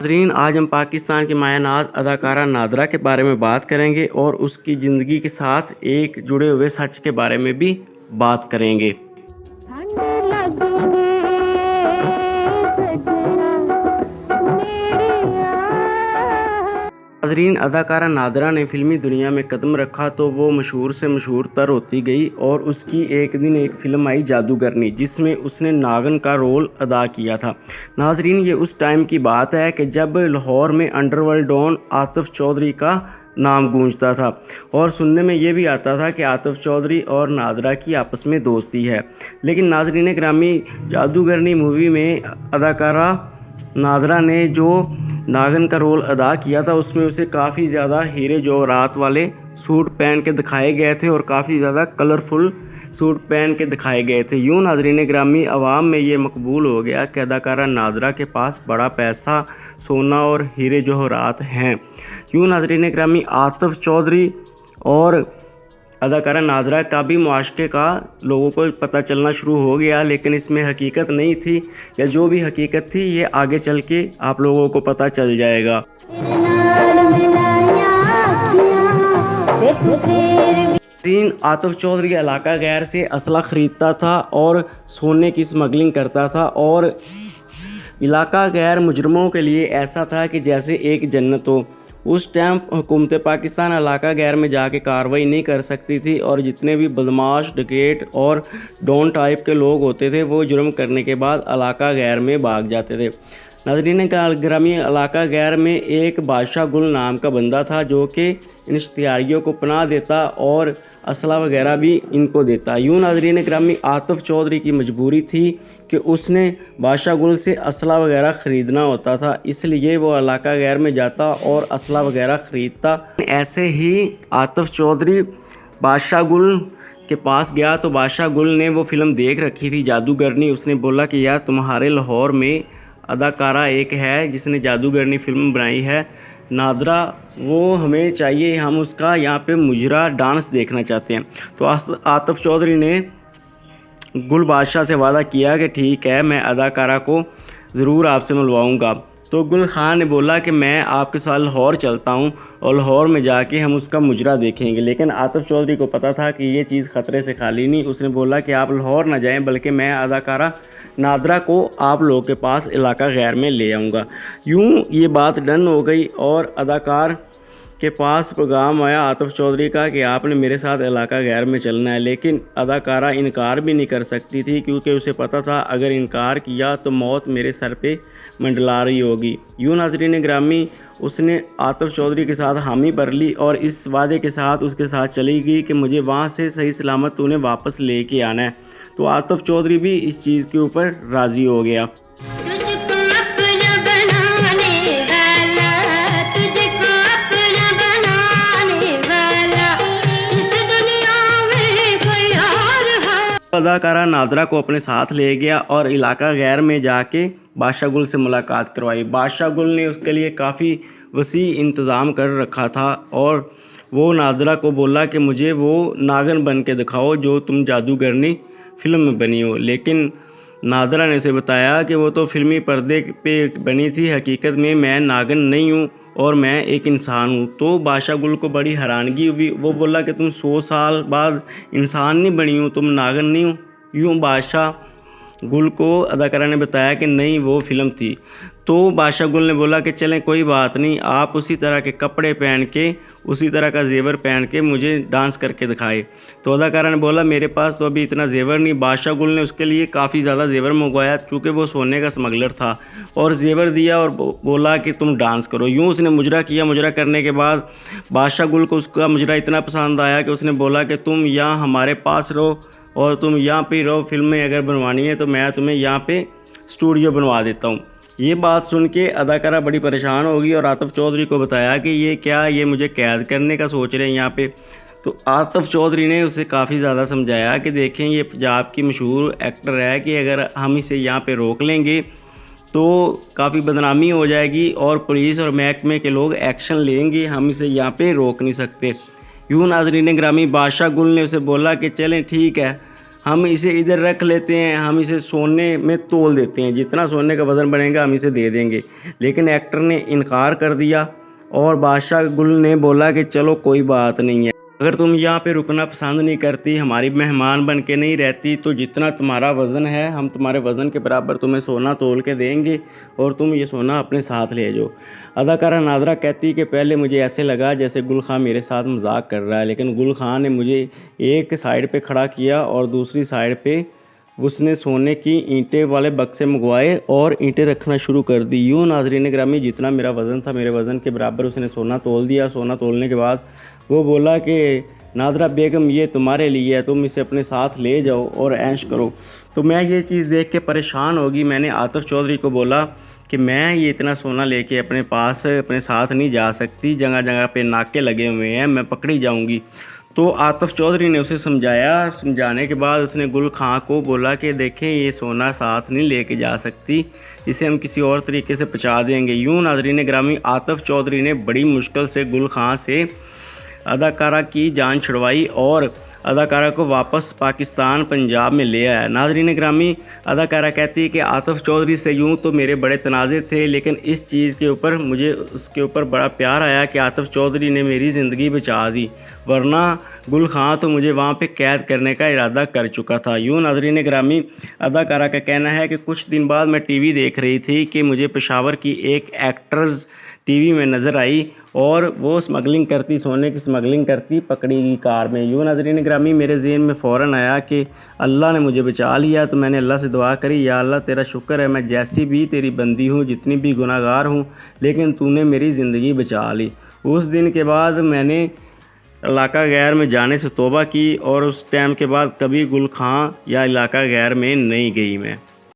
ناظرین، آج ہم پاکستان کی مایہ ناز اداکارہ نادرہ کے بارے میں بات کریں گے اور اس کی زندگی کے ساتھ ایک جڑے ہوئے سچ کے بارے میں بھی بات کریں گے۔ ناظرین، اداکارہ نادرہ نے فلمی دنیا میں قدم رکھا تو وہ مشہور سے مشہور تر ہوتی گئی اور اس کی ایک دن ایک فلم آئی جادوگرنی، جس میں اس نے ناگن کا رول ادا کیا تھا۔ ناظرین، یہ اس ٹائم کی بات ہے کہ جب لاہور میں underworld don Atif Chaudhry کا نام گونجتا تھا اور سننے میں یہ بھی آتا تھا کہ عاطف چودھری اور نادرہ کی آپس میں دوستی ہے۔ لیکن ناظرین گرامی، جادوگرنی مووی میں اداکارہ نادرہ نے جو ناگن کا رول ادا کیا تھا اس میں اسے کافی زیادہ ہیرے جواہرات والے سوٹ پہن کے دکھائے گئے تھے اور کافی زیادہ کلرفل سوٹ پہن کے دکھائے گئے تھے۔ یوں ناظرین گرامی، عوام میں یہ مقبول ہو گیا کہ اداکارہ نادرہ کے پاس بڑا پیسہ، سونا اور ہیرے جواہرات ہیں۔ یوں ناظرین گرامی، عاطف چودھری اور اداکارہ نادرہ کا بھی معاشقے کا لوگوں کو پتہ چلنا شروع ہو گیا، لیکن اس میں حقیقت نہیں تھی، یا جو بھی حقیقت تھی یہ آگے چل کے آپ لوگوں کو پتہ چل جائے گا۔ عاطف چودھری علاقہ غیر سے اسلحہ خریدتا تھا اور سونے کی اسمگلنگ کرتا تھا، اور علاقہ غیر مجرموں کے لیے ایسا تھا کہ جیسے ایک جنت ہو۔ اس ٹائم حکومت پاکستان علاقہ غیر میں جا کے کارروائی نہیں کر سکتی تھی، اور جتنے بھی بدماش، ڈکیٹ اور ڈون ٹائپ کے لوگ ہوتے تھے وہ جرم کرنے کے بعد علاقہ غیر میں بھاگ جاتے تھے۔ ناظرین گرامی، علاقہ غیر میں ایک بادشاہ گل نام کا بندہ تھا جو کہ ان اشتہاریوں کو پناہ دیتا اور اسلحہ وغیرہ بھی ان کو دیتا۔ یوں ناظرین گرامی، عاطف چودھری کی مجبوری تھی کہ اس نے بادشاہ گل سے اسلحہ وغیرہ خریدنا ہوتا تھا، اس لیے وہ علاقہ غیر میں جاتا اور اسلحہ وغیرہ خریدتا۔ ایسے ہی عاطف چودھری بادشاہ گل کے پاس گیا تو بادشاہ گل نے وہ فلم دیکھ رکھی تھی جادوگرنی۔ اس نے بولا کہ یار، تمہارے لاہور میں اداکارہ ایک ہے جس نے جادوگرنی فلم بنائی ہے، نادرہ، وہ ہمیں چاہیے، ہم اس کا یہاں پہ مجرا ڈانس دیکھنا چاہتے ہیں۔ تو عاطف چودھری نے گل بادشاہ سے وعدہ کیا کہ ٹھیک ہے، میں اداکارہ کو ضرور آپ سے ملواؤں گا۔ تو گل خان نے بولا کہ میں آپ کے ساتھ لاہور چلتا ہوں اور لاہور میں جا کے ہم اس کا مجرا دیکھیں گے۔ لیکن عاطف چودھری کو پتہ تھا کہ یہ چیز خطرے سے خالی نہیں۔ اس نے بولا کہ آپ لاہور نہ جائیں، بلکہ میں اداکارہ نادرہ کو آپ لوگوں کے پاس علاقہ غیر میں لے آؤں گا۔ یوں یہ بات ڈن ہو گئی اور اداکار کے پاس پیغام آیا عاطف چودھری کا کہ آپ نے میرے ساتھ علاقہ غیر میں چلنا ہے، لیکن اداکارہ انکار بھی نہیں کر سکتی تھی کیونکہ اسے پتہ تھا اگر انکار کیا تو موت میرے سر پہ منڈلا رہی ہوگی۔ یوں ناظرین گرامی، اس نے عاطف چودھری کے ساتھ حامی بھر لی اور اس وعدے کے ساتھ اس کے ساتھ چلی گئی کہ مجھے وہاں سے صحیح سلامت انہیں واپس لے کے آنا ہے۔ تو عاطف چودھری بھی اس چیز کے اوپر راضی ہو گیا۔ اداکارہ نادرہ کو اپنے ساتھ لے گیا اور علاقہ غیر میں جا کے بادشاہ گل سے ملاقات کروائی۔ بادشاہ گل نے اس کے لیے کافی وسیع انتظام کر رکھا تھا اور وہ نادرہ کو بولا کہ مجھے وہ ناگن بن کے دکھاؤ جو تم جادوگرنی فلم میں بنی ہو۔ لیکن نادرہ نے اسے بتایا کہ وہ تو فلمی پردے پہ بنی تھی، حقیقت میں ناگن نہیں ہوں اور میں ایک انسان ہوں۔ تو بادشاہ گل کو بڑی حیرانگی ہوئی، وہ بولا کہ تم 100 سال بعد انسان نہیں بنی ہوں، تم ناگن نہیں ہوں۔ یوں بادشاہ گل کو اداکارہ نے بتایا کہ نہیں، وہ فلم تھی۔ تو بادشاہ گل نے بولا کہ چلیں کوئی بات نہیں، آپ اسی طرح کے کپڑے پہن کے، اسی طرح کا زیور پہن کے مجھے ڈانس کر کے دکھائے۔ تو اداکارہ نے بولا میرے پاس تو ابھی اتنا زیور نہیں۔ بادشاہ گل نے اس کے لیے کافی زیادہ زیور منگوایا چونکہ وہ سونے کا اسمگلر تھا، اور زیور دیا اور بولا کہ تم ڈانس کرو۔ یوں اس نے مجرا کیا۔ مجرا کرنے کے بعد بادشاہ گل کو اس کا مجرا اتنا پسند آیا کہ اس نے بولا کہ تم یہاں ہمارے پاس رہو اور تم یہاں پہ رہو، فلمیں اگر بنوانی ہے تو میں تمہیں یہاں پہ اسٹوڈیو بنوا دیتا ہوں۔ یہ بات سن کے اداکارہ بڑی پریشان ہوگی اور عاطف چودھری کو بتایا کہ یہ مجھے قید کرنے کا سوچ رہے ہیں یہاں پہ۔ تو عاطف چودھری نے اسے کافی زیادہ سمجھایا کہ دیکھیں، یہ پنجاب کی مشہور ایکٹر ہے کہ اگر ہم اسے یہاں پہ روک لیں گے تو کافی بدنامی ہو جائے گی اور پولیس اور محکمے کے لوگ ایکشن لیں گے، ہم اسے یہاں پہ روک نہیں سکتے۔ یوں ناظرین گرامی، بادشاہ گل نے اسے بولا کہ چلیں ٹھیک ہے، ہم اسے ادھر رکھ لیتے ہیں, ہم اسے سونے میں تول دیتے ہیں, جتنا سونے کا وزن بنے گا ہم اسے دے دیں گے. لیکن ایکٹر نے انکار کر دیا اور بادشاہ گل نے بولا کہ چلو کوئی بات نہیں ہے, اگر تم یہاں پہ رکنا پسند نہیں کرتی, ہماری مہمان بن کے نہیں رہتی, تو جتنا تمہارا وزن ہے ہم تمہارے وزن کے برابر تمہیں سونا تول کے دیں گے اور تم یہ سونا اپنے ساتھ لے جاؤ. اداکارہ نادرہ کہتی کہ پہلے مجھے ایسے لگا جیسے گل خان میرے ساتھ مذاق کر رہا ہے, لیکن گل خان نے مجھے ایک سائیڈ پہ کھڑا کیا اور دوسری سائیڈ پہ اس نے سونے کی اینٹیں والے بکسے منگوائے اور اینٹیں رکھنا شروع کر دی. یوں ناظرین گرامی جتنا میرا وزن تھا میرے وزن کے برابر اس نے سونا تول دیا. سونا تولنے کے بعد وہ بولا کہ نادرہ بیگم یہ تمہارے لیے ہے, تم اسے اپنے ساتھ لے جاؤ اور عیش کرو. تو میں یہ چیز دیکھ کے پریشان ہوگی. میں نے عاطف چودھری کو بولا کہ میں یہ اتنا سونا لے کے اپنے پاس اپنے ساتھ نہیں جا سکتی, جگہ جگہ پہ ناکے لگے ہوئے ہیں, میں پکڑی جاؤں گی. تو عاطف چودھری نے اسے سمجھایا. سمجھانے کے بعد اس نے گل خان کو بولا کہ دیکھیں یہ سونا ساتھ نہیں لے کے جا سکتی, اسے ہم کسی اور طریقے سے پہنچا دیں گے. یوں ناظرین گرامی عاطف چودھری نے بڑی مشکل سے گل خان سے اداکارہ کی جان چھڑوائی اور اداکارہ کو واپس پاکستان پنجاب میں لے آیا. ناظرین گرامی اداکارہ کہتی ہے کہ عاطف چودھری سے یوں تو میرے بڑے تنازع تھے, لیکن اس چیز کے اوپر مجھے اس کے اوپر بڑا پیار آیا کہ عاطف چودھری نے میری زندگی بچا دی, ورنہ گل خان تو مجھے وہاں پہ قید کرنے کا ارادہ کر چکا تھا. یوں ناظرین گرامی اداکارہ کا کہنا ہے کہ کچھ دن بعد میں ٹی وی دیکھ رہی تھی کہ مجھے پشاور کی ایک ایکٹرز ٹی وی میں نظر آئی اور وہ سمگلنگ کرتی, سونے کی سمگلنگ کرتی پکڑی گئی کار میں. یوں ناظرین گرامی میرے ذہن میں فوراً آیا کہ اللہ نے مجھے بچا لیا. تو میں نے اللہ سے دعا کری, یا اللہ تیرا شکر ہے, میں جیسی بھی تیری بندی ہوں, جتنی بھی گناہ گار ہوں, لیکن تو نے میری زندگی بچا لی. اس دن کے بعد میں نے علاقہ غیر میں جانے سے توبہ کی اور اس ٹائم کے بعد کبھی گل خان یا علاقہ غیر میں نہیں گئی میں.